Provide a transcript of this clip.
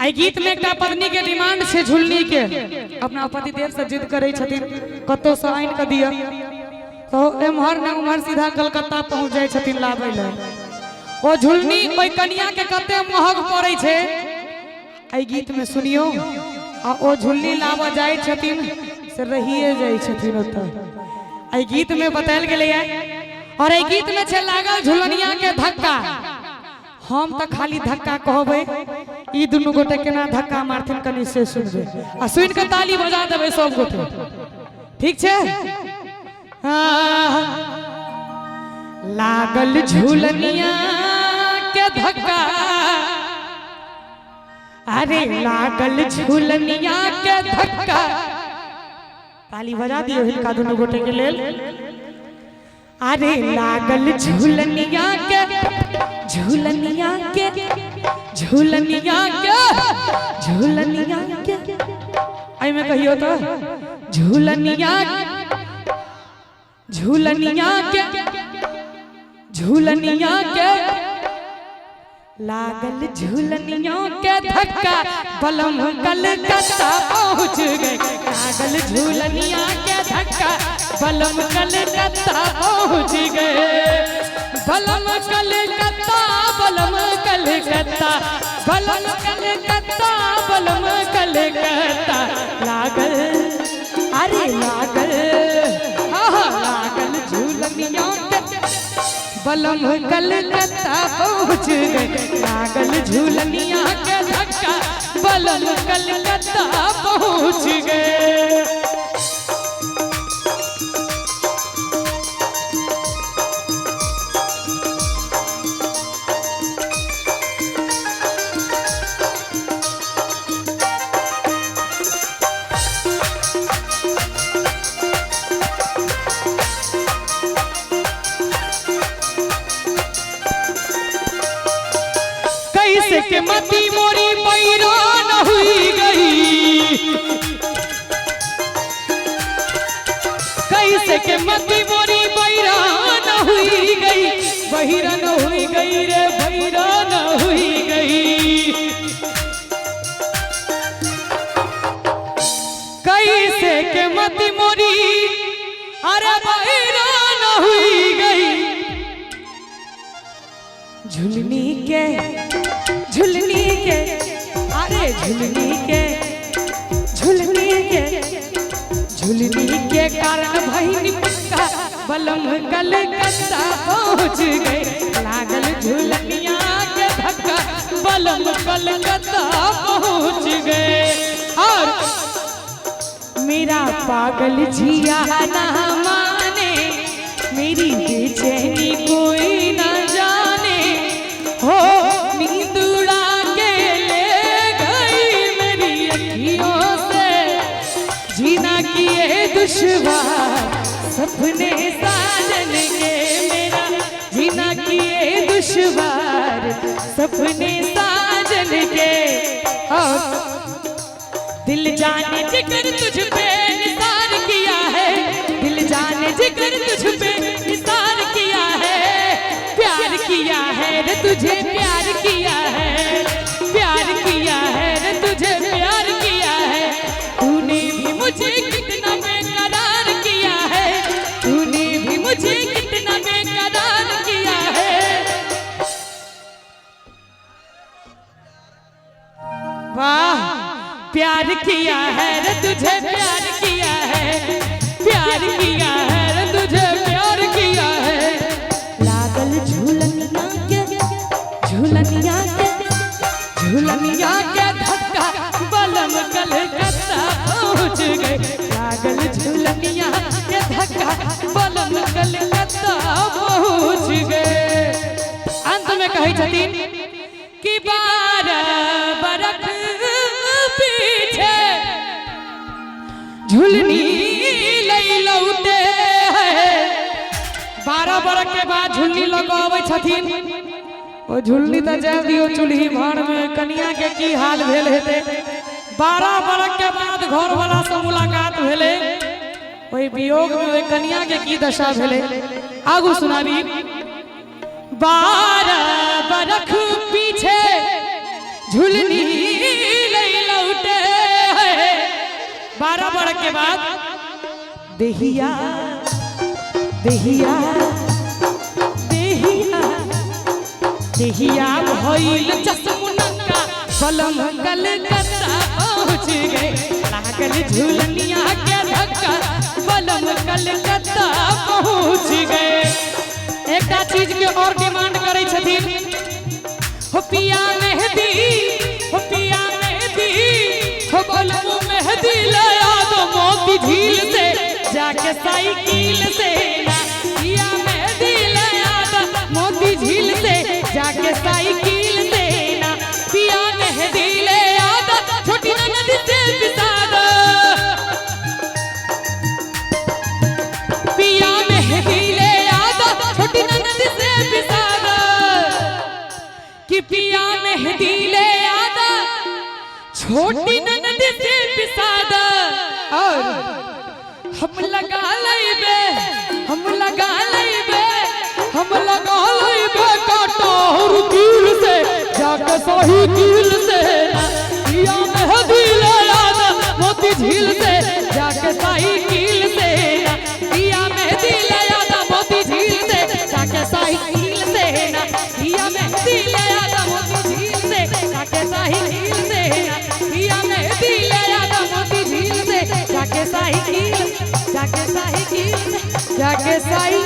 आई गीत में एक पत्नी के डिमांड से झुलनी के अपना पति देव से जिद करे छथिन कतो से आइन के दिया तो एमहर न उमहर सीधा कलकत्ता पहुंच जाय छथिन लाबै ले ओ झुलनी ओई कन्या के कते महग पड़ै छै आई गीत में सुनियो आ ओ झुलनी लाबा जाय छथिन से रहिए जाय छथिन ओत आई गीत में बतायल गेलै और आई गीत में छै लागल झुलनिया के धक्का हम तो खाली धक्का कहबे ई दुनु गोटे केना धक्का मारथिन कनी से सुनबे आ सुन के ताली बजा देबे सब गोटे ठीक छे लागल झूलनिया के धक्का अरे लागल झूलनिया के धक्का ताली बजा दियो हिलका दुनु गोटे के लेल अरे लागल झूलनिया के झूलनिया के झूलनिया के झूलनिया के आई में कहियो तो झूलनिया झूलनिया के झूलनिया के लागल झूलनिया के धक्का बलम कलकत्ता पहुंच गए लागल झूलनिया के धक्का बलम कलकत्ता पहुंच गए बलम कलकत्ता बलम कलकत्ता बलम कलकत्ता बलम कलकत्ता लागल अरे लागल लागल झूलनिया के बलम कलकत्ता पहुंच गए लागल झूलनिया के धक्का बलम कलकत्ता पहुंच गए कैसे के मती मोरी बैरान हुई गई कैसे के मती मोरी बैरान हुई गई बहिरन हुई गई रे बैरान हुई गई कैसे के मती मोरी अरे बैरान हुई गई झुलनी के अरे झुलनी के कारण भईनी पक्का बलम कलकत्ता पहुंच गए लागल झुलनिया के धक्का बलम कलकत्ता पहुंच गए और मेरा पागल जिया ना माने मेरी बेचैनी कोई ना जाने हो नींद उड़ा के ले गई मेरी अखियों से जीना किए दुश्वार सपने साजन के मेरा जीना किए दुश्वार सपने साजन के दिल जाने जिक्र तुझ पे निसार किया है दिल जाने जिक्र तुझ पे निसार किया है प्यार किया है रे तुझे प्यार किया है रे तुझे प्यार किया है तूने भी मुझे कितना बेकरार किया है तूने भी मुझे कितना बेकरार किया है वाह प्यार किया है रे तुझे प्यार किया है रे तुझे प्यार किया है लागल झूलनिया के धक्का बलम कलकत्ता पहुंच गए लागल झूलनिया के धक्का बलम कलकत्ता पहुंच गए अंत में कहे छथिन कि 12 बरख पीछे झुलनी लई लौटे है 12 बरख के बाद झुलनी लगावे छथिन ओ झुलनी त जाय दियो चूल्ही भाड़ में कन्या के की हाल भेल हेते 12 बरख के बाद घर वाला से मुलाकात भेले ओई वियोग में ओई कन्या के की दशा भेले आगू सुनाबी 12 बरख पीछे झुलनी लई लौटे 12 बरस के बाद देहिया देहिया देहिया देहिया भइल चसमुनका बलम कलकत्ता पहुँच गए लागल झुलनिया के धक्का बलम कलकत्ता पहुँच गए। एक चीज के और डिमांड करे छथिन हो पिया मेहंदी हो पिया मेहंदी हो बलम मेहंदी लाया दो मोती झील से जाके साइकिल से पिया मेहंदी लाया दो मोती झील से जाके साइकिल से ना पिया मेहंदी ले आदा छोटी नदी से पिसा दो पिया मेहंदी ले आदा छोटी नदी से पिसा दो कि पिया मेहंदी ले आदा छोटी नदी से पिसा दो और हम लगा लइबे हम लगा लइबे हम लगा लइबे कटोर कील से जाके सही कील से पिया मेहंदी ले आदा मोती झील से जाके सही कील से पिया मेहंदी ले आदा मोती झील से जाके सही कील से पिया मेहंदी ले आदा मोती झील से जाके सही कील से पिया मेहंदी ले आदा मोती झील से जाके सही कील जाके सही कील जाके सही